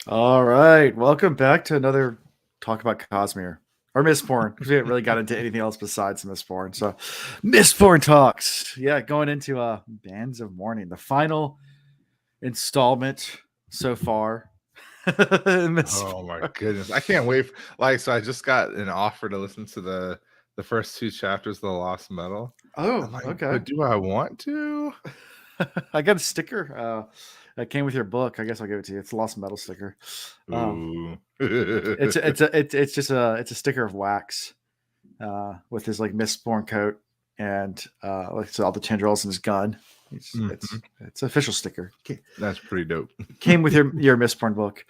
All right, welcome back to another talk about Cosmere or Mistborn, because we haven't really got into anything else besides Mistborn. So, Mistborn talks, yeah, going into Bands of Mourning, the final installment so far. Oh my Mistborn. goodness. I can't wait. So I just got an offer to listen to the first two chapters of The Lost Metal. I'm Oh, like, okay. but do I want to? I got a sticker that came with your book. I guess I'll give it to you. It's a Lost Metal sticker. Um, Ooh. it's a sticker of wax with his like Mistborn coat and like so all the tendrils and his gun. It's Mhm. it's it's an official sticker. That's pretty dope. Came with your Mistborn book.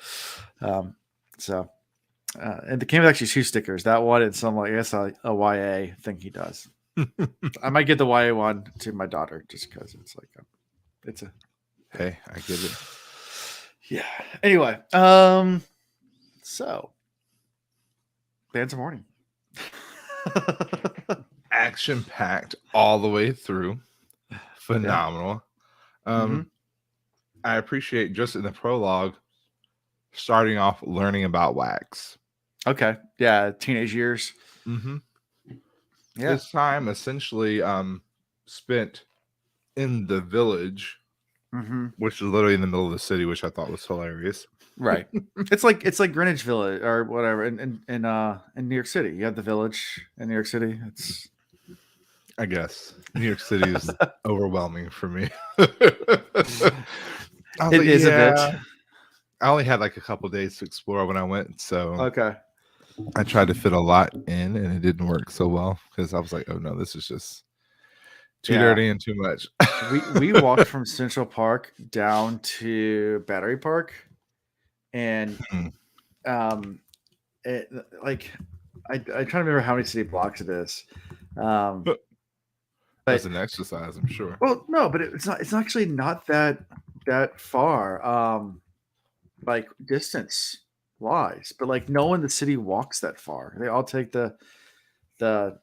Um, so and it came with actually two stickers. That one and some like I guess a YA thing he does. I might get the YA one to my daughter just because it's like it's a Hey, I get it. yeah. Anyway, so Bands of Mourning. Action packed all the way through. Yeah. Phenomenal. Mm-hmm. I appreciate just in the prologue starting off learning about wax. Okay. Yeah. Teenage years. Mm-hmm. Yeah. His time essentially spent in the village, Mm-hmm. which is literally in the middle of the city, which I thought was hilarious. Right. It's like Greenwich Village or whatever in New York City. You have the village in New York City. It's I guess New York City is overwhelming for me. I was it like, is a bit. yeah. I only had like a couple days to explore when I went, so Okay. I tried to fit a lot in, and it didn't work so well because I was like, oh no, this is just too Yeah. dirty and too much. We walked from Central Park down to Battery Park and Mm. um it like I try to remember how many city blocks it is. Um That's but an exercise, I'm sure. well no, but it's actually not that far. Like distance wise, but like no one in the city walks that far. They all take the the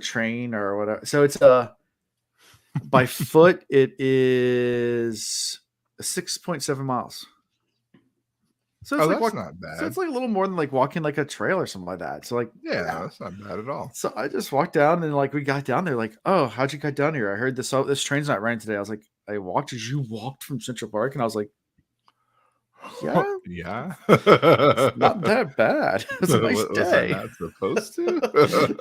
train or whatever. So it's by foot it is 6.7 miles. So it's Oh, like that's walk. not So bad. it's like a little more than like walking like a trail or something like that. So like Yeah, yeah. no, that's not bad at all. So I just walked down and like we got down there like oh how'd you get down here? I heard this this train's not running today. I was like I walked. Did you walked from Central Park? And I was like yeah, Yeah. it's not that bad. It was a nice Was I day. not supposed to?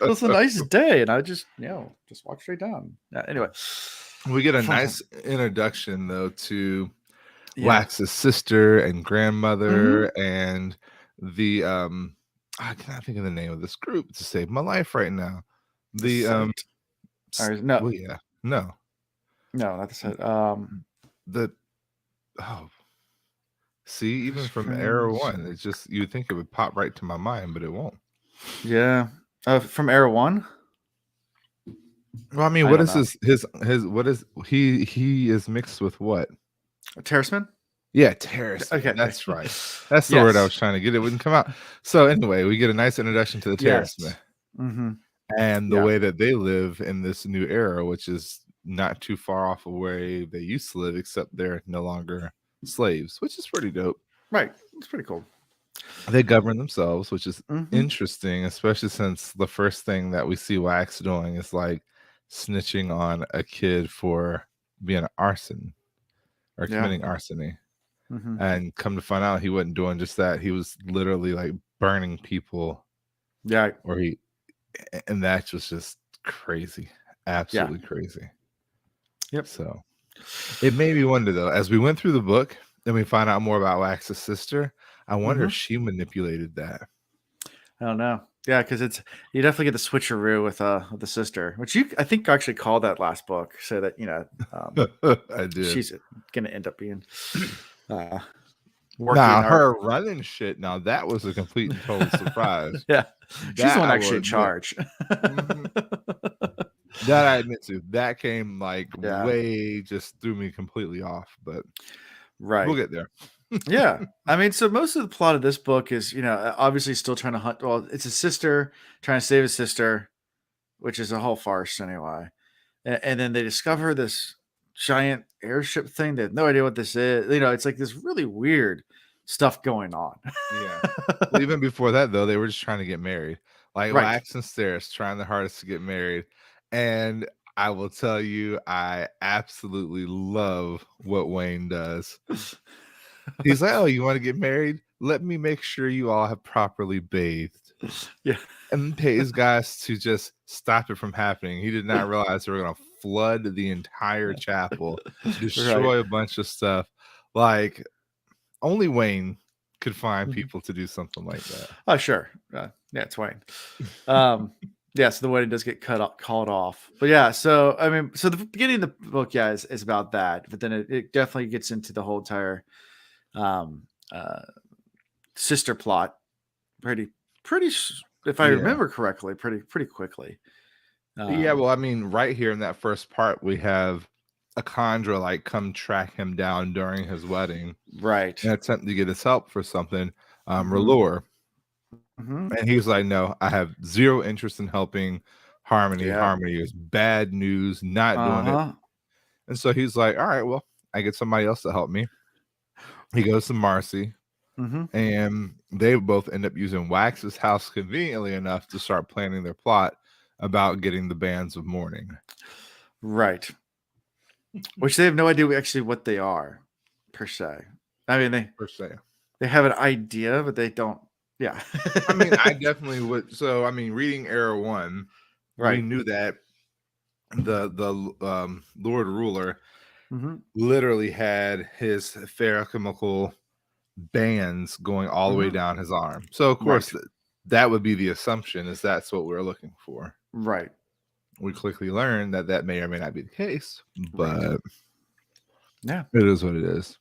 It was a nice day, and I just just walked straight down. Anyway, We get a fun time. nice introduction though to Yeah. Wax's sister and Mm-hmm. grandmother and the I cannot think of the name of this group to save my life right now. The The site. Or no, well, yeah, no, no, not the site. the oh, see, even Best from Era friends. One, it's just you'd think it would pop right to my mind, but it won't. Yeah. From Era One. Well, I mean, I what don't is know. his what is he is mixed with what? Terraceman. Yeah, terraceman. Okay. That's right. That's the word I Yes. was trying to get. It wouldn't come out. So anyway, we get a nice introduction to the terraceman Yes. Mm-hmm. and the Yeah. way that they live in this new era, which is not too far off of where they used to live, except they're no longer slaves, which is pretty dope. Right. It's pretty cool. They govern themselves, which is Mm-hmm. interesting, especially since the first thing that we see Wax doing is like snitching on a kid for being arson or Yeah. committing arson. Mm-hmm. And come to find out, he wasn't doing just that. He was literally like burning people, Yeah. or and that was just crazy, Yeah. absolutely crazy. Yep. So it made me wonder though, as we went through the book and we find out more about Wax's sister, I wonder Mm-hmm. if she manipulated that. I don't know. Yeah, because it's you definitely get the switcheroo with the sister, which you I think actually called that last book, so that I did. she's gonna end up being uh, working Now or her running shit. Now that was a complete and total surprise. yeah, she's the That one I actually will in admit. charge. Mhm. That I admit to. That came like Yeah, way just threw me completely off, but we'll right. get there. Yeah, I mean, so most of the plot of this book is obviously still trying to hunt. Well, it's a sister trying to save his sister, which is a whole farce anyway. And then they discover this giant airship thing. They have no idea what this is. It's like this really weird stuff going on. Yeah. Well, even before that, though, they were just trying to get married. Like Right. Wax and Steris trying their hardest to get married. And I will tell you, I absolutely love what Wayne does. He's like, "Oh, you want to get married? Let me make sure you all have properly bathed." Yeah. And pays guys to just stop it from happening. He did not realize they were going to flood the entire chapel, Right. destroy a bunch of stuff. Like, only Wayne could find Mhm. people to do something like that. Oh, sure. Yeah, it's Wayne. Yeah, so the wedding does get called off. But yeah, so I mean, so the beginning of the book, yeah, is about that. But then it definitely gets into the whole entire um uh sister plot if I Yeah. remember correctly, pretty quickly. Yeah, Um well, I mean, right here in that first part, we have a conjurer like come track him down during his wedding right. and attempt to get his help for something, Hmm. R'hllor. Hmm. And he's like, "No, I have zero interest in helping Harmony. Yeah. Harmony is bad news, not doing it." Uh-huh. And so he's like, "All right, well, I get somebody else to help me." He goes to Marcy, Hmm. and they both end up using Wax's house conveniently enough to start planning their plot about getting the bands of mourning. Right. Which they have no idea actually what they are, per se. I mean, Per se. they have an idea, but they don't. Yeah. I mean, I definitely would. So, I mean, reading Era One, we Right. knew that the Lord Ruler Hmm. literally had his ferrochemical bands going all the way Hmm. down his arm. So, of Right. course, that would be the assumption is that's what we're looking for. Right. We quickly learn that that may or may not be the case, Right. but Yeah. it is what it is.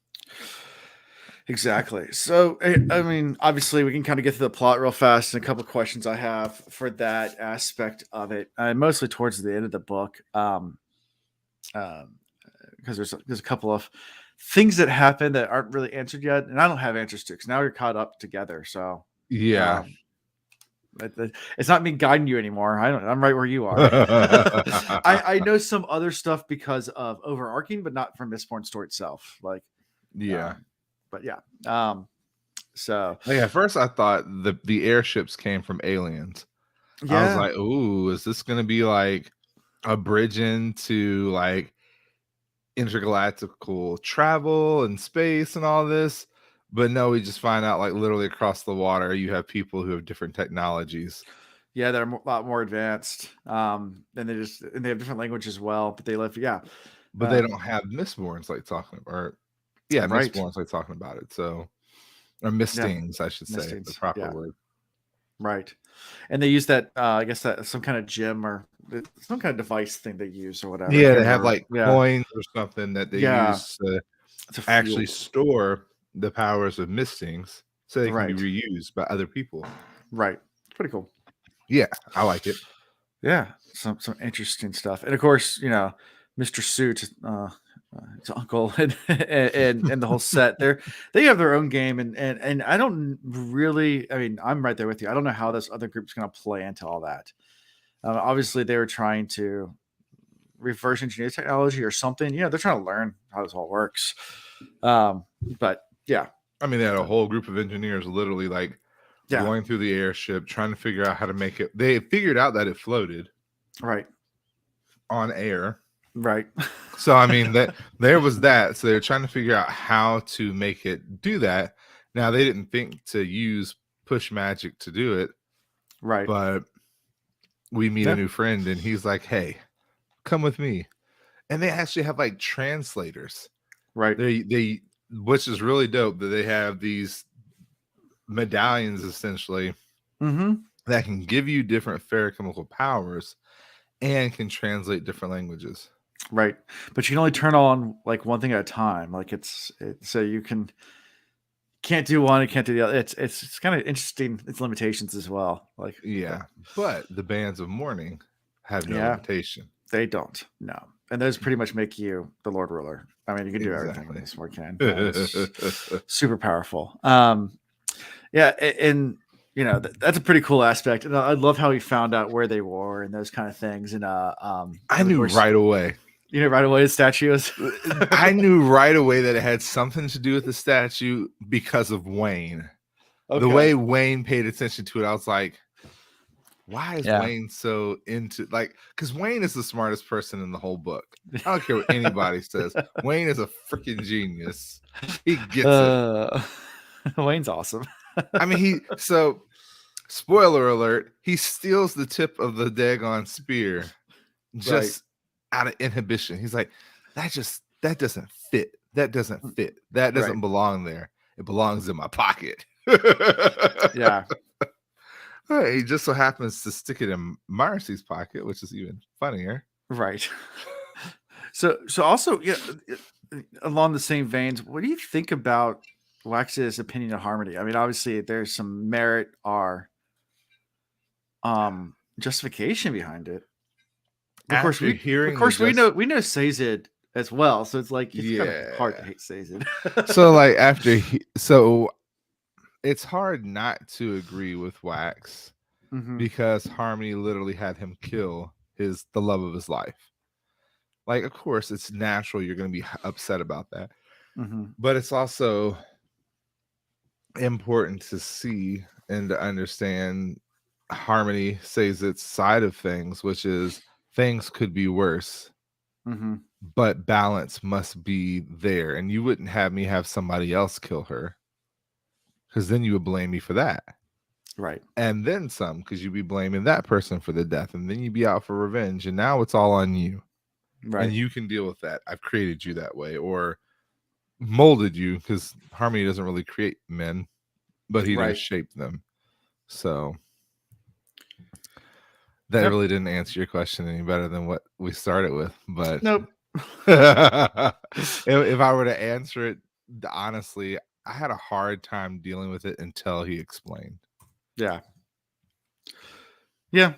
Exactly. So, I mean, obviously, we can kind of get to the plot real fast, and a couple of questions I have for that aspect of it, mostly towards the end of the book, because there's a couple of things that happen that aren't really answered yet, and I don't have answers to because now we're caught up together. So, Yeah. um, it's not me guiding you anymore. I'm right where you are. I know some other stuff because of overarching, but not from Mistborn story itself. Like, Yeah. but yeah. So Like at first I thought the airships came from aliens. I was yeah, like, "Ooh, is this going to be like a bridge into like intergalactical travel and space and all this?" But no, we just find out like literally across the water you have people who have different technologies. yeah, they're a lot more advanced. And they have different language as well, but they live. Yeah, But they uh, don't have Mistborns like talking or yeah, right. Mistborns like talking about it. So or Yeah, Mistings, I should say the Mistings. proper Yeah, word. right. And they use that. I guess that some kind of gem or some kind of device thing they use or whatever. I Yeah, can't they have remember. like Yeah, coins or something that they yeah. use to It's a actually fuel. store the powers of Mistings so they can be Right. reused by other people. Right. It's pretty cool. Yeah, I like it. Yeah, some interesting stuff, and of course, Mr. Suit, his uncle, and the whole set. They have their own game, and I don't really. I mean, I'm right there with you. I don't know how this other group's going to play into all that. Obviously, they were trying to reverse engineer technology or something. They're trying to learn how this all works. But yeah, I mean, they had a whole group of engineers literally like yeah, going through the airship trying to figure out how to make it. They figured out that it floated right, on air. right, So I mean that there was that. So they're trying to figure out how to make it do that. Now they didn't think to use push magic to do it, right. but we meet a Yeah, new friend and he's like, "Hey, come with me." And they actually have like translators. right. They which is really dope that they have these medallions essentially Mm-hmm. that can give you different ferrochemical powers and can translate different languages. Right. But you can only turn on like one thing at a time. Like so you can't do one, you can't do the other. It's kind of interesting, its limitations as well. Like, but Yeah, but the bands of mourning have no yeah, limitation. they don't. No. And those pretty much make you the Lord Ruler. I mean, you can do everything in Exactly. this war can. It's super powerful. Yeah, and that's a pretty cool aspect. And I love how he found out where they were and those kind of things. And I of knew course, right away. You know right away the statue is. I knew right away that it had something to do with the statue because of Wayne. Okay. The way Wayne paid attention to it, I was like, why is Yeah. Wayne so into because Wayne is the smartest person in the whole book. I don't care what anybody says. Wayne is a freaking genius. He gets it. Wayne's awesome. I mean, spoiler alert, he steals the tip of the daggone spear just out of inhibition. He's like, that doesn't fit. That doesn't fit. That doesn't belong there. It belongs in my pocket. Yeah. He just so happens to stick it in Marcy's pocket, which is even funnier. Right. So also, yeah, along the same veins, what do you think about Wax's opinion of harmony? I mean, obviously there's some merit or justification behind it. Of course, we know Sazed as well, so it's like it's kind of hard to hate Sazed. So it's hard not to agree with Wax because Harmony literally had him kill the love of his life. Like, of course, it's natural you're going to be upset about that, but it's also important to see and to understand Harmony says its side of things, which is things could be worse, but balance must be there. And you wouldn't have me have somebody else kill her, because then you would blame me for that. Right. And then some, because you'd be blaming that person for the death, and then you'd be out for revenge, and now it's all on you. Right. And you can deal with that. I've created you that way, or molded you, because Harmony doesn't really create men, but he does shape them. So that really didn't answer your question any better than what we started with. But nope. If I were to answer it honestly, I had a hard time dealing with it until he explained. Yeah. Yeah.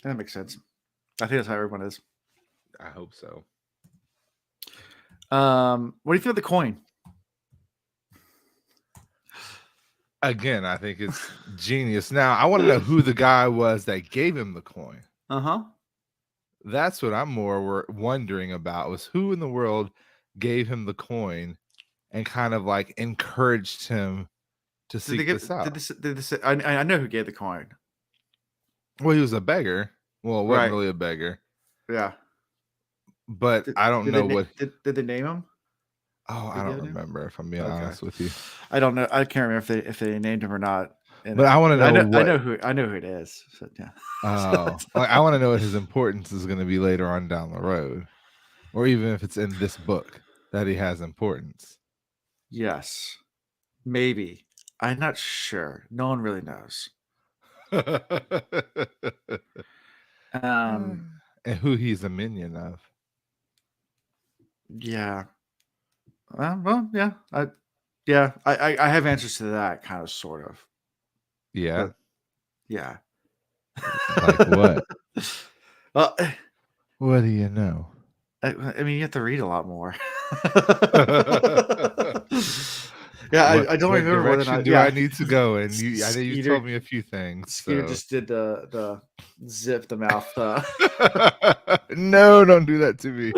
That makes sense. I think that's how everyone is. I hope so. What do you think of the coin? Again, I think it's genius. Now, I want to know who the guy was that gave him the coin. That's what I'm more wondering about, was who in the world gave him the coin and kind of like encouraged him to seek this out. I know who gave the coin. Well, he was a beggar. Well, it wasn't really a beggar. Yeah. But I don't know what... Did they name him? Oh, I don't remember, if I'm being honest with you. I don't know. I can't remember if they named him or not. But I want to know I know who it is. So, yeah. I want to know what his importance is going to be later on down the road, or even if it's in this book that he has importance. Yes, maybe. I'm not sure. No one really knows. And who he's a minion of. Yeah. Well, yeah. I have answers to that, kind of, sort of. Yeah. But, yeah. Like what? Well, what do you know? I mean, you have to read a lot more. Yeah, I don't remember whether or not. Do I need to go? And I know you told me a few things. Skeeter just did the zip the mouth. No, don't do that to me.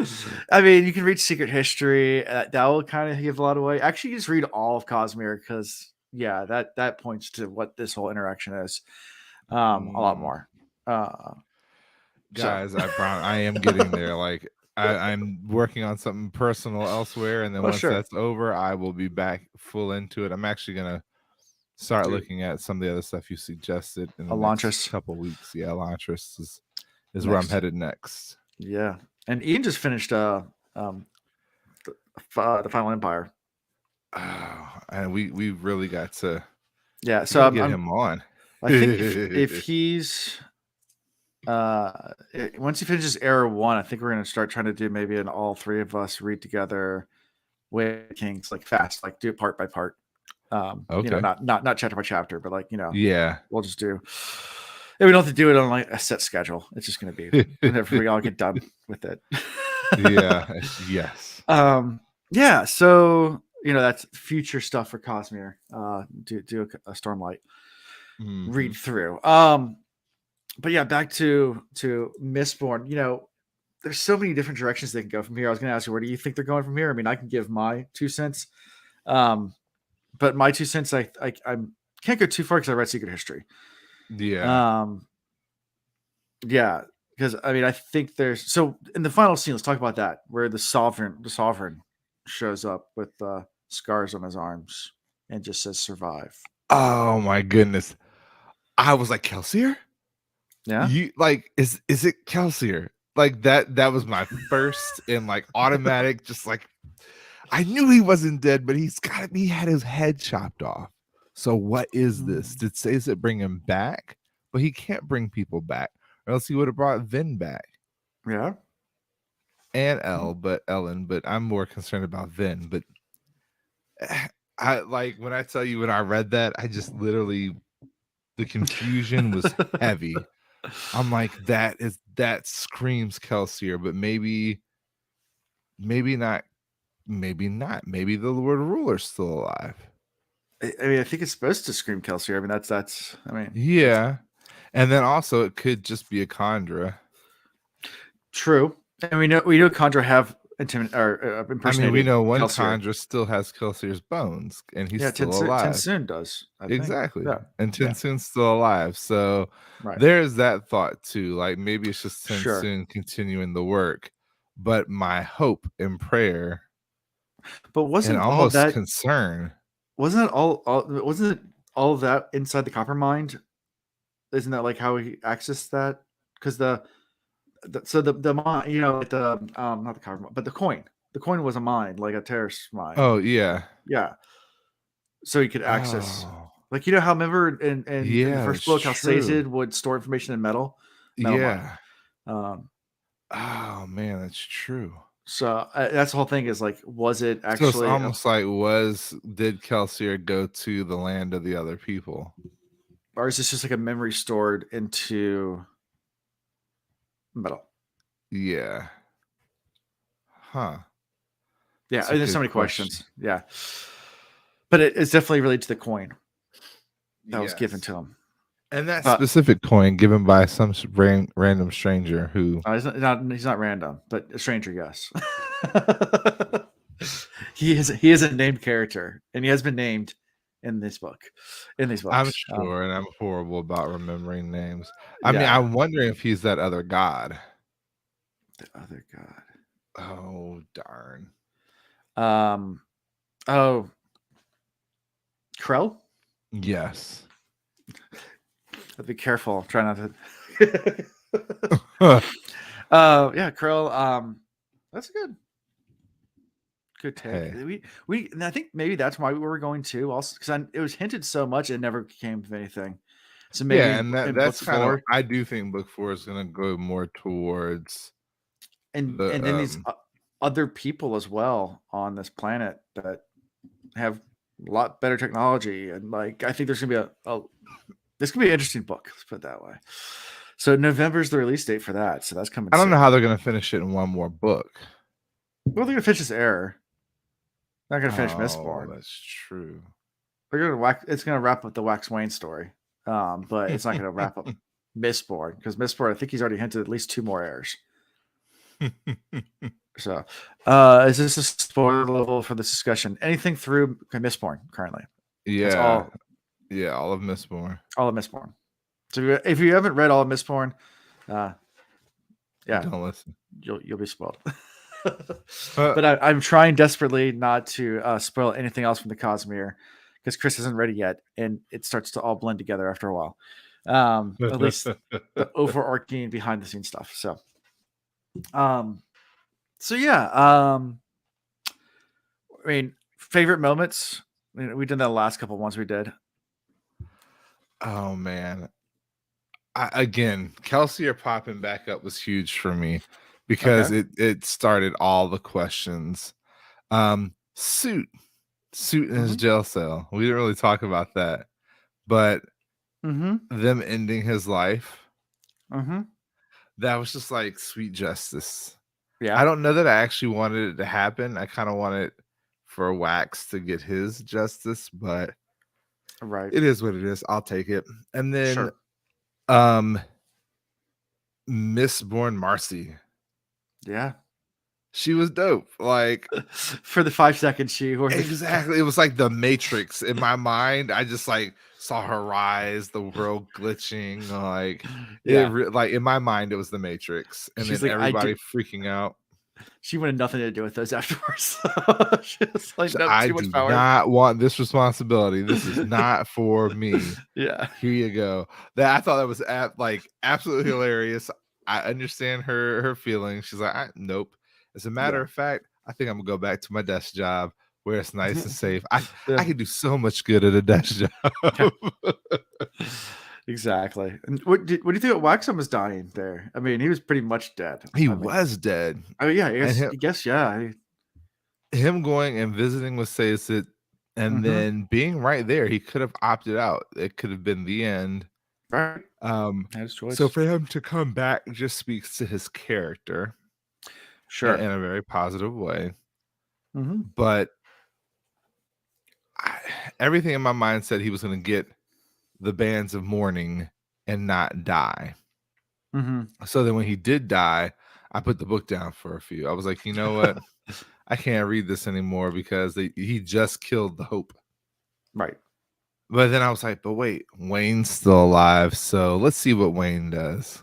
I mean, you can read Secret History. That will kind of give a lot away. Actually, you just read all of Cosmere, because that points to what this whole interaction is. A lot more. Guys, I am getting there. Like, I'm working on something personal elsewhere, and then once that's over, I will be back full into it. I'm actually gonna start looking at some of the other stuff you suggested in the next couple weeks. Yeah, Elantris is where I'm headed next. Yeah, and Ian just finished the Final Empire. Oh, and we really got to so get him on. I think if he's once he finishes Era 1, I think we're going to start trying to do maybe an all three of us read together with Kings, like fast, like do it part by part. You know, not chapter by chapter, but like, you know, we'll just do. And we don't have to do it on like a set schedule. It's just going to be whenever we all get done with it. Yes. Yeah. So, you know, that's future stuff for Cosmere. Do a Stormlight read through. But yeah, back to Mistborn. You know, there's so many different directions they can go from here. I was going to ask you, where do you think they're going from here? I mean, I can give my 2 cents, but my 2 cents, I can't go too far because I read Secret History. Yeah. Um, yeah, because I mean, I think there's so in the final scene. Let's talk about that, where the sovereign shows up with scars on his arms and just says "survive." Oh my goodness. I was like, Kelsier? Yeah. You like, is it Kelsier? Like that was my first and like automatic, just like I knew he wasn't dead, but he had his head chopped off. So what is this? Did says it bring him back? But he can't bring people back, or else he would have brought Vin back. Yeah. And Ellen, but I'm more concerned about Vin. But I like when I tell you when I read that, I just literally the confusion was heavy. I'm like, that screams Kelsier, but maybe not. Maybe the Lord Ruler's still alive. I mean, I think it's supposed to scream Kelsier. I mean, that's. I mean, Yeah, and then also it could just be a Khandra. True. And we know Khandra have impersonated. We know one Kelsier. Khandra still has Kelsier's bones, and he's still Tensoon, alive. Tensoon does. I think. Exactly. Yeah. And Tensoon's still alive. So there's that thought too. Like maybe it's just Tensoon continuing the work. But my hope and prayer, but wasn't and all almost that concern? Wasn't it wasn't it all of that inside the copper mind? Isn't that like how he accessed that? Because the mine, like the not the copper, but the coin. The coin was a mine, like a terrorist mine. Oh yeah. Yeah. So he could access, like, how remember in the first book how Sazed would store information in metal mine. Oh man, that's true. So that's the whole thing is like, was it actually? So it's almost like did Kelsier go to the land of the other people, or is this just like a memory stored into metal? Yeah. Huh. Yeah, there's so many questions. Yeah. But it's definitely related to the coin that was given to him. And that specific coin given by some random stranger who... he's not random, but a stranger, yes. He is a named character, and he has been named in this book. In these books. I'm sure, and I'm horrible about remembering names. I mean, I'm wondering if he's that other god. The other god. Oh, darn. Krell? Yes. Be careful. Try not to. Yeah, Krell. That's good take. Hey. And I think maybe that's why we were going to also, because it was hinted so much it never came of anything. So maybe and that's kind of, I do think book 4 is going to go more towards and then these other people as well on this planet that have a lot better technology, and like I think there's gonna be this could be an interesting book. Let's put it that way. So November's the release date for that. So that's coming. I don't know how they're gonna finish it in one more book. Well, they're gonna finish this Error. They're not gonna finish Mistborn. That's true. They're gonna it's gonna wrap up the Wax Wayne story, but it's not gonna wrap up Mistborn, because Mistborn, I think he's already hinted at least 2 more Errors. So, is this a spoiler level for this discussion? Anything through Mistborn currently? Yeah. All of Mistborn. All of Mistborn. So if you haven't read all of Mistborn, don't listen. You'll be spoiled. But I'm trying desperately not to spoil anything else from the Cosmere, because Chris isn't ready yet, and it starts to all blend together after a while. At least the overarching behind the scenes stuff. So yeah. I mean, favorite moments. We did that the last couple ones we did. Oh man. Again, Kelsier popping back up was huge for me, because it started all the questions. Suit in his jail cell. We didn't really talk about that, but them ending his life. That was just like sweet justice. Yeah. I don't know that I actually wanted it to happen. I kind of wanted for Wax to get his justice, but it is what it is. I'll take it. And then Mistborn Marcy. Yeah. She was dope. Like, For the 5 seconds she wore the exactly. It was like the Matrix in my mind. I just like saw her rise, the world glitching, like Yeah. like in my mind it was the Matrix, and She's then like, "I everybody did." freaking out. She wanted nothing to do with those afterwards. She was like, So "Nope, I too much do power." not want this responsibility. This is not for me. Yeah. Here you go. That I thought that was like absolutely hilarious. I understand her feelings. She's like, nope. As a matter Yeah. of fact, I think I'm gonna go back to my desk job where it's nice and safe. I Yeah. can do so much good at a desk job. Exactly. And what do you think about Waxham was dying there? I mean, he was pretty much dead. He I mean, was dead, oh yeah, and I guess yeah. him going and visiting with Seysit, and Mhm. then being right there, he could have opted out. It could have been the end. Right. Um, Had his so choice. for him to come back just speaks to his character Sure. in a very positive way. Mhm. But I, everything in my mind said he was going to get the bands of mourning and not die. Mhm. So then when he did die, I put the book down for a few. I was like, you know what? I can't read this anymore because he just killed the hope. Right. But then I was like, but wait, Wayne's still alive. So let's see what Wayne does.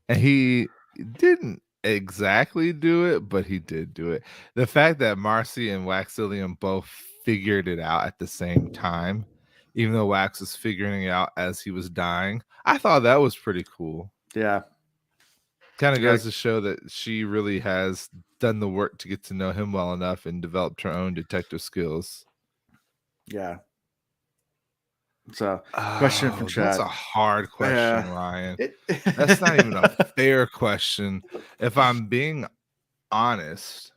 And he didn't exactly do it, but he did do it. The fact that Marcy and Waxillium both figured it out at the same time, even though Wax was figuring it out as he was dying, I thought that was pretty cool. Yeah. Kind of Yeah. goes to show that she really has done the work to get to know him well enough and developed her own detective skills. Yeah. So, question from Oh, that's chat. a hard question, Yeah. Ryan. It That's not even a fair question. If I'm being honest,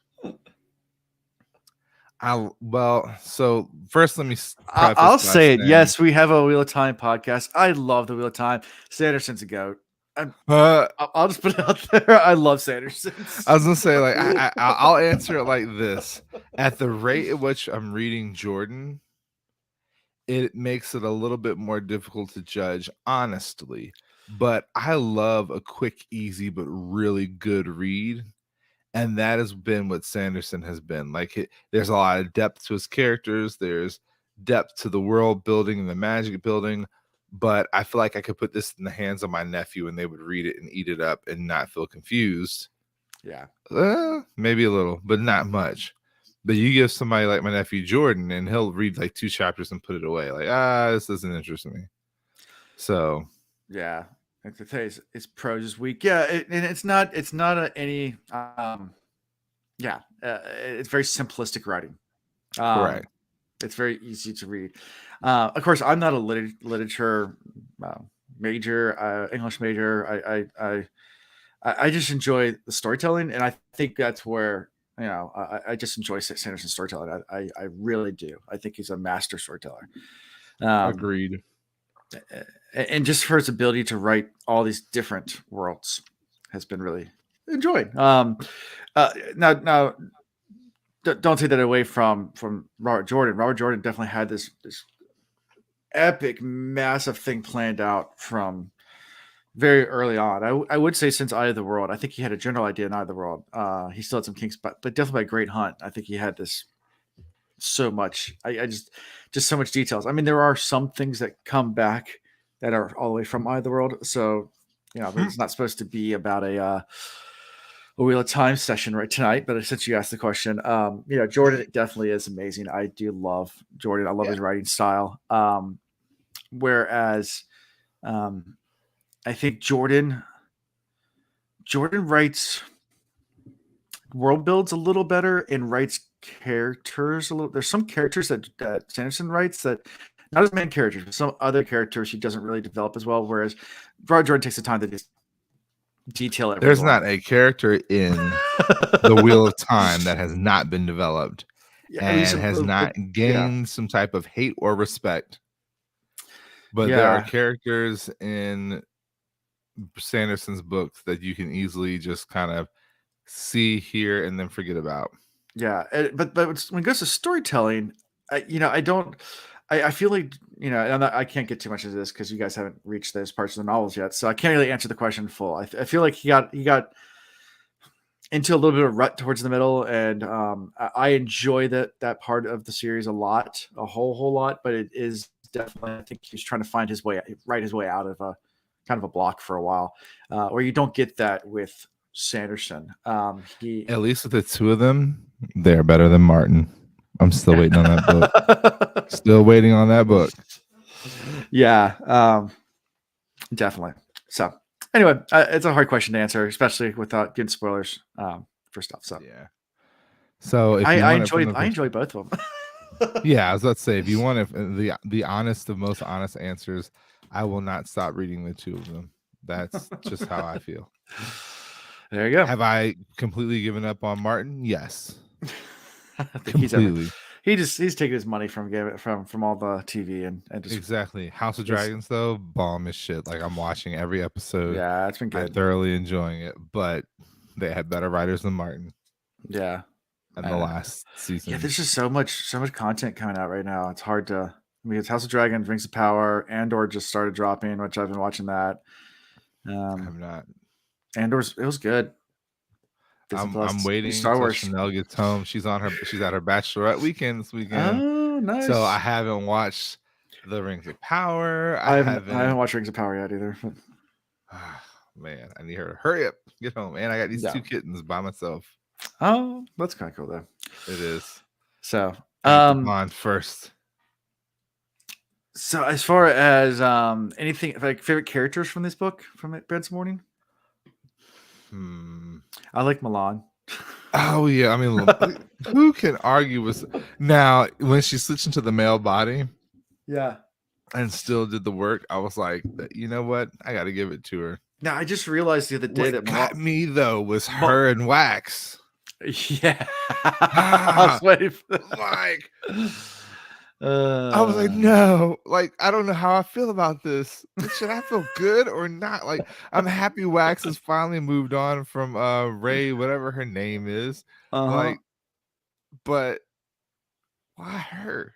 so first let me preface I'll by say it. saying, Yes, we have a Wheel of Time podcast. I love the Wheel of Time. Sanderson's a goat. I'm uh, I'll just put it out there. I love Sanderson's. I was gonna say like I'll answer it like this: at the rate at which I'm reading Jordan, it makes it a little bit more difficult to judge, honestly. But I love a quick, easy, but really good read. And that has been what Sanderson has been. Like, there's a lot of depth to his characters, there's depth to the world building and the magic building. But I feel like I could put this in the hands of my nephew and they would read it and eat it up and not feel confused. Yeah. Maybe a little, but not much. But you give somebody like my nephew Jordan, and he'll read like 2 chapters and put it away. Like, this doesn't interest me. So Yeah. Like to say it's prose is weak. Yeah, and it's not any yeah, it's very simplistic writing. correct. It's very easy to read. Of course, I'm not a literature uh, major, English major. I just enjoy the storytelling, and I think that's where I just enjoy Sanderson's storytelling. I really do. I think he's a master storyteller. Um, Agreed. and just for his ability to write all these different worlds has been really enjoyed. Now, don't take that away from Robert Jordan. Robert Jordan definitely had this epic, massive thing planned out from very early on. I would say since Eye of the World. I think he had a general idea in Eye of the World. He still had some kinks, but definitely by Great Hunt, I think he had this so much. I just so much details. I mean, there are some things that come back that are all the way from Eye of the World. So it's not supposed to be about a Wheel of Time session right tonight, but since you asked the question, Jordan definitely is amazing. I do love Jordan. I love Yeah. his writing style. Whereas, I think Jordan writes world builds a little better and writes characters a little. There's some characters that Sanderson writes that not as main characters, but some other characters he doesn't really develop as well. Whereas Robert Jordan takes the time to just detail There's everyone. not a character in the Wheel of Time that has not been developed Yeah, I mean, and has not yeah, gained some type of hate or respect. But there are yeah, characters in Sanderson's books that you can easily just kind of see, hear, and then forget about. yeah. But when it goes to storytelling, I don't. I feel like I can't get too much into this because you guys haven't reached those parts of the novels yet, so I can't really answer the question full. I feel like he got into a little bit of rut towards the middle, and I enjoy that part of the series a whole lot. But it is definitely, I think he's trying to find his way, right his way out of a kind of a block for a while, where you don't get that with Sanderson. He At least with the two of them, they're better than Martin. I'm still waiting on that book. Still waiting on that book. Yeah, definitely. So anyway, it's a hard question to answer, especially without getting spoilers for stuff. So yeah. So if you I want it from enjoy the I enjoy both of them. yeah, I was about to say if you want it, the honest of most honest answers, I will not stop reading the two of them. That's just how I feel. There you go. Have I completely given up on Martin? Yes. I think Completely. he's taking his money from all the TV and just Exactly. House of Dragons though, bomb as shit. Like I'm watching every episode. yeah, it's been I'm good. thoroughly enjoying it, but they had better writers than Martin Yeah, in the last season. yeah. There's just so much content coming out right now. It's hard to. I mean, it's House of Dragons, Rings of Power, Andor just started dropping, which I've been watching that. I'm not. Andor's it was good. Disney I'm Plus, waiting Star till Wars. Chanel gets home. She's at her bachelorette weekend this weekend. Oh, nice. So I haven't watched the Rings of Power. I haven't watched Rings of Power yet either. Man, I need her to hurry up, get home. And I got these two kittens by myself. Oh, that's kind of cool though. It is. So bond first. So as far as anything like favorite characters from this book from Brent's Mourning? I like Milan. Oh yeah, I mean, who can argue with now when she switched into the male body? Yeah, and still did the work. I was like, you know what? I got to give it to her. Now I just realized the other day that got me though was her and Wax. Yeah, I was waiting for that. Like, I was like, no, like I don't know how I feel about this. Should I feel good or not? Like, I'm happy Wax has finally moved on from Ray, whatever her name is. Like, but why her,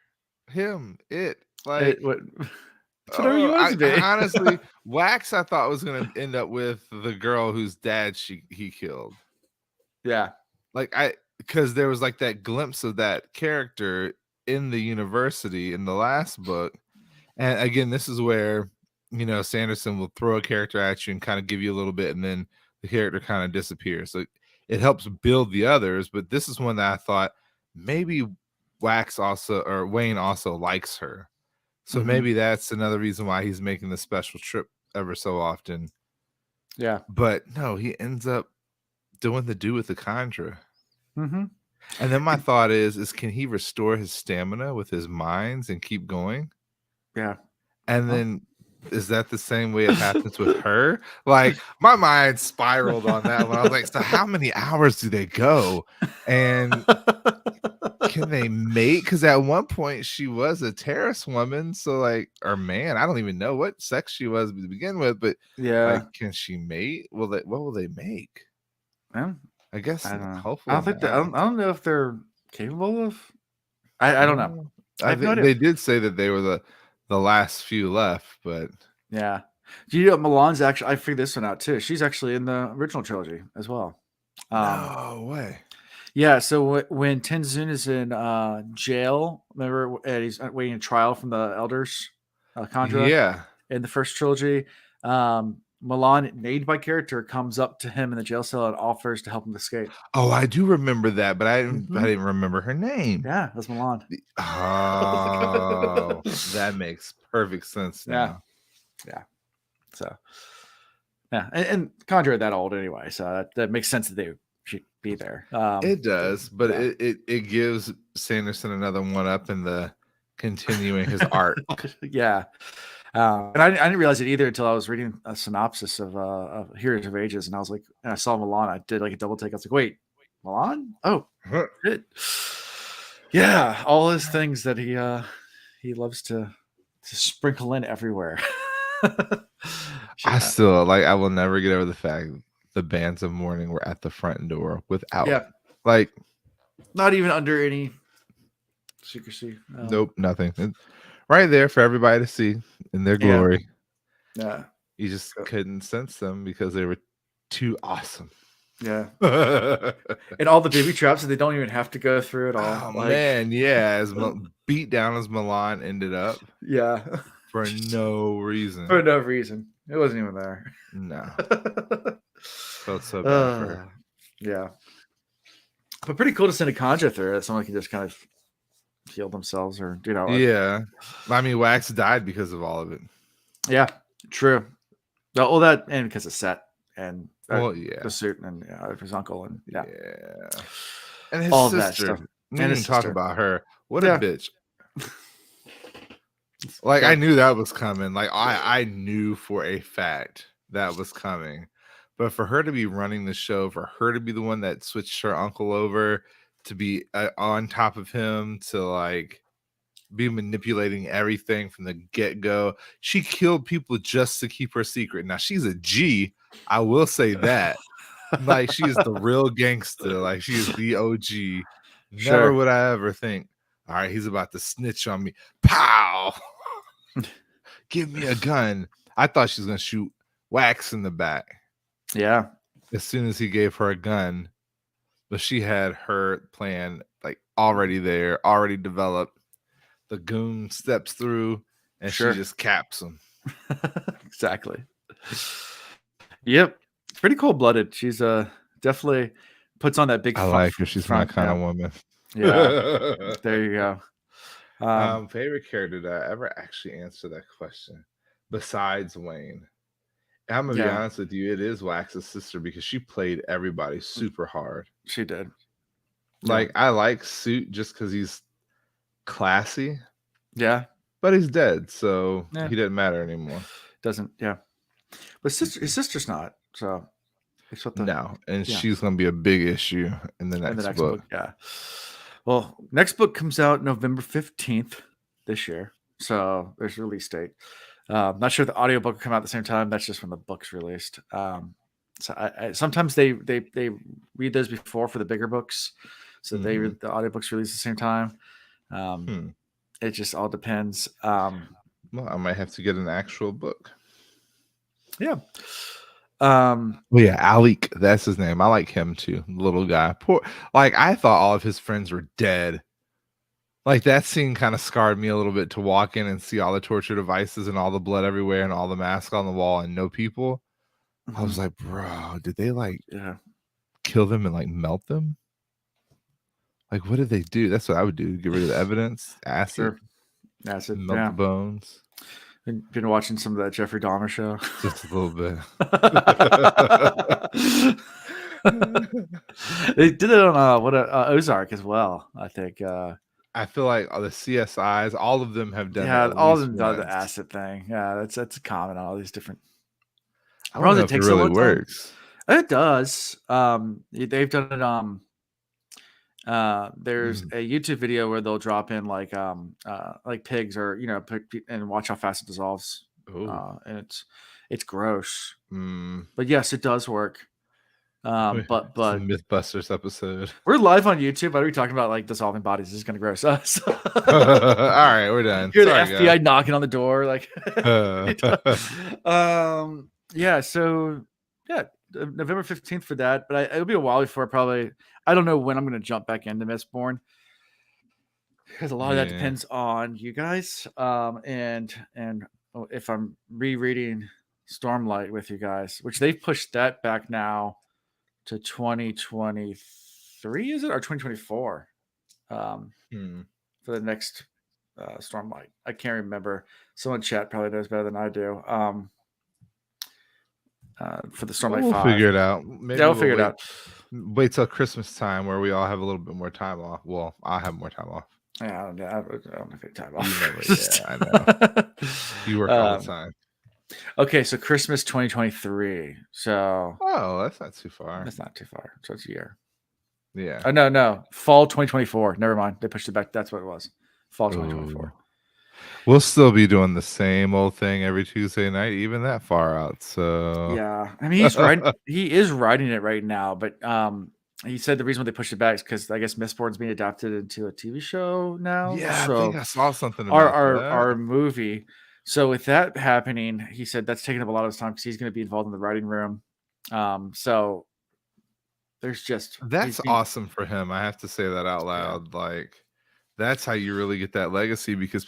him, it? Like, whatever you want to be. Honestly, Wax I thought was gonna end up with the girl whose dad he killed. Yeah, like because there was like that glimpse of that character in the university in the last book, and again, this is where Sanderson will throw a character at you and kind of give you a little bit, and then the character kind of disappears. So it helps build the others, but this is one that I thought maybe Wayne also likes her. So maybe that's another reason why he's making the special trip ever so often. Yeah. But no, he ends up doing the do with the Kandra. And then my thought is can he restore his stamina with his minds and keep going? Yeah. And then is that the same way it happens with her? Like my mind spiraled on that one. I was like, so how many hours do they go? And can they mate? Because at one point she was a terrace woman, so like, or man, I don't even know what sex she was to begin with, but yeah, like, can she mate? What will they make? I guess I don't know. hopefully I don't know if they're capable of. I don't know. I think they did say that they were the last few left, but yeah. Do you know Milan's actually? I figured this one out too. She's actually in the original trilogy as well. No way. Yeah, so when Tenzin is in jail, remember, and he's waiting a trial from the elders, Kandra. Yeah. In the first trilogy, Milan, named by character, comes up to him in the jail cell and offers to help him escape. Oh, I do remember that, but I didn't remember her name. Yeah, that's Milan. Oh, that makes perfect sense now. Yeah. So, yeah, and Kandra that old anyway, so that makes sense that they should be there. It does, but it gives Sanderson another one up in the continuing his arc. Yeah. And I didn't realize it either until I was reading a synopsis of Heroes of Ages, and I was like, and I saw Milan. I did like a double take. I was like, wait, Milan? Oh, shit. Yeah, all his things that he loves to sprinkle in everywhere. I still I will never get over the fact the bands of mourning were at the front door without like not even under any secrecy. Nope, nothing. Right there for everybody to see in their glory. Yeah. You just couldn't sense them because they were too awesome. Yeah. And all the baby traps that they don't even have to go through at all. Oh Like, man, yeah, as beat down as Milan ended up yeah, for no reason. for no reason. It wasn't even there. No, felt so bad for her. Yeah, but pretty cool to send a conjure through it. Someone can just kind of heal themselves, or Yeah, I mean, Wax died because of all of it. Yeah, true. Well, that and because of Set and Well, yeah, the suit and his uncle and yeah, and his all of that sister. stuff. We And didn't his even talk sister. about her. What a Yeah. bitch! Like, Yeah. I knew that was coming. Like, I knew for a fact that was coming. But for her to be running the show, for her to be the one that switched her uncle over, to be on top of him, to like be manipulating everything from the get-go. She killed people just to keep her secret. Now she's a G, I will say that. Like, she is the real gangster. Like, she is the OG. Never Sure. would I ever think, all right, he's about to snitch on me. Pow! Give me a gun. I thought she was gonna shoot Wax in the back. Yeah. As soon as he gave her a gun, but she had her plan like already there, already developed. The goon steps through and Sure. she just caps him. Exactly. Yep. Pretty cold-blooded. She's definitely puts on that big I like her. She's my kind of woman. Yeah. There you go. Favorite character did I ever actually answer that question besides Wayne? I'm gonna be honest with you, it is Wax's sister because she played everybody super hard. She did. Like, I like Suit just because he's classy. Yeah. But he's dead, so he doesn't matter anymore. Doesn't, yeah. But his sister's not, so it's what she's gonna be a big issue in the next book. Yeah. Well, next book comes out November 15th this year. So there's a release date. Not sure if the audiobook will come out at the same time. That's just when the book's released. So I sometimes they read those before for the bigger books. So the audiobooks release at the same time. It just all depends. Well, I might have to get an actual book. Yeah. Well, yeah, Alec, that's his name. I like him too. Little guy. Poor. Like, I thought all of his friends were dead. Like, that scene kind of scarred me a little bit, to walk in and see all the torture devices and all the blood everywhere and all the masks on the wall and no people. I was like, bro, did they like kill them and like melt them? Like, what did they do? That's what I would do. Get rid of the evidence. Acid. Acid. Melt the bones. Been watching some of that Jeffrey Dahmer show. Just a little bit. They did it on Ozark as well, I think. I feel like the CSIs, all of them have done. Yeah, all of them done the acid thing. Yeah, that's common on all these different. I don't know if it really works. It does. They've done it. There's a YouTube video where they'll drop in like pigs, or and watch how fast it dissolves. And it's gross. But yes, it does work. But Mythbusters episode. We're live on YouTube. Why are we talking about like dissolving bodies? This is gonna gross us. All right, we're done. Hear the FBI knocking on the door, like. Yeah. So yeah, November 15th for that. But it'll be a while before probably. I don't know when I'm gonna jump back into Mistborn, because a lot of that depends on you guys. And if I'm rereading Stormlight with you guys, which they've pushed that back now to 2023, is it, or 2024? For the next Stormlight. I can't remember. Someone in chat probably knows better than I do. For the Stormlight 5. We'll figure it out. Maybe we'll figure it out. Wait till Christmas time, where we all have a little bit more time off. Well, I'll have more time off. Yeah, I don't have any time off. I know. You work all the time. Okay, so Christmas 2023. So that's not too far. That's not too far. So it's a year. Yeah. Oh no, fall 2024. Never mind. They pushed it back. That's what it was. Fall 2024. We'll still be doing the same old thing every Tuesday night, even that far out. So yeah, I mean, he is writing it right now, but he said the reason why they pushed it back is because I guess Mistborn's being adapted into a TV show now. Yeah, so I think I saw something about our movie. So with that happening, he said that's taking up a lot of his time because he's going to be involved in the writing room. So There's just That's awesome for him. I have to say that out yeah, loud. Like, that's how you really get that legacy because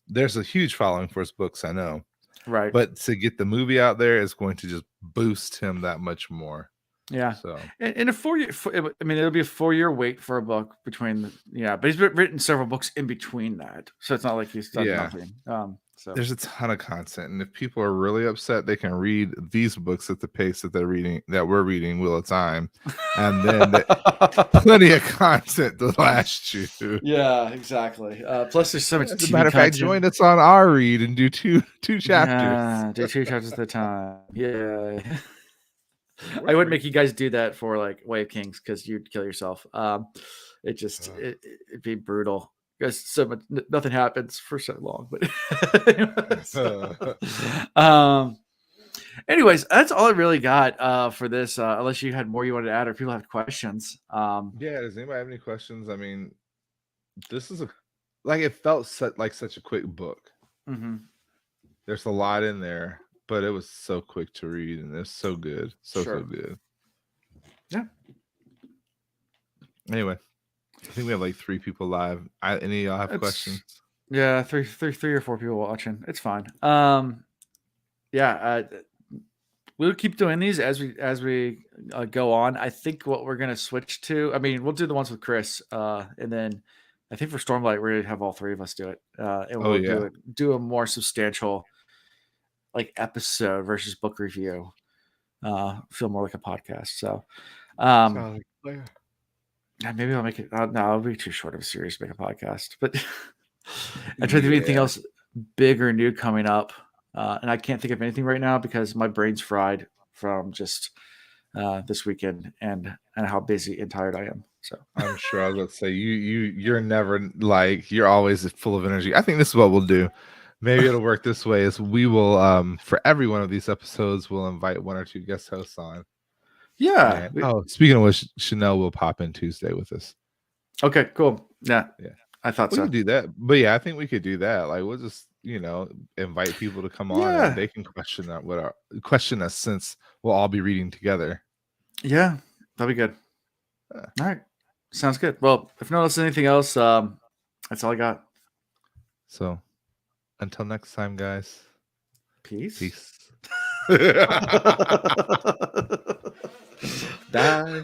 there's a huge following for his books, I know. right. But to get the movie out there is going to just boost him that much more. Yeah. So, In a 4 year, I mean, it'll be a 4 year wait for a book between but he's written several books in between that. So it's not like he's done yeah. nothing. So There's a ton of content, and if people are really upset, they can read these books at the pace that we're reading Wheel of Time, and then plenty of content to last you. yeah, exactly. Plus, there's so much As a TV matter of fact, content. join us on our read and do two chapters. Yeah, do 2 chapters at a time. Yeah. We're I wouldn't free. make you guys do that for like Way of Kings because you'd kill yourself. It just Ugh. it'd be brutal because so much nothing happens for so long. But um, anyways, that's all I really got for this. Unless you had more you wanted to add or people have questions. Yeah, does anybody have any questions? I mean, this is like it felt like such a quick book. Mhm, There's a lot in there, but it was so quick to read and it's so good. So sure. good. Yeah. Anyway, I think we have like 3 people live. Any of y'all have questions? Yeah, three or four people watching. It's fine. Yeah, we'll keep doing these as we go on. I think what we're gonna switch to. I mean, we'll do the ones with Chris, and then I think for Stormlight we're gonna have all three of us do it, and Oh we'll yeah. do a more substantial like episode versus book review. Feel more like a podcast. So, um, Sounds like a plan. yeah, maybe I'll make it. No, it'll be too short of a series to make a podcast. But I'm trying to think of anything Yeah. else big or new coming up, and I can't think of anything right now because my brain's fried from just this weekend and how busy and tired I am. So I'm sure I was about to say you're never like you're always full of energy. I think this is what we'll do. Maybe it'll work this way is we will for every one of these episodes we'll invite 1 or 2 guest hosts on. yeah. And speaking of which, Chanel will pop in Tuesday with us. Okay. Cool. Yeah. Yeah. I thought We so. could do that. But yeah, I think we could do that. Like we'll just, invite people to come on and Yeah. they can question us since we'll all be reading together. Yeah. That'd be good. Yeah. All right. Sounds good. Well, if no one else anything else, that's all I got. So until next time, guys. Peace. Peace. Bye.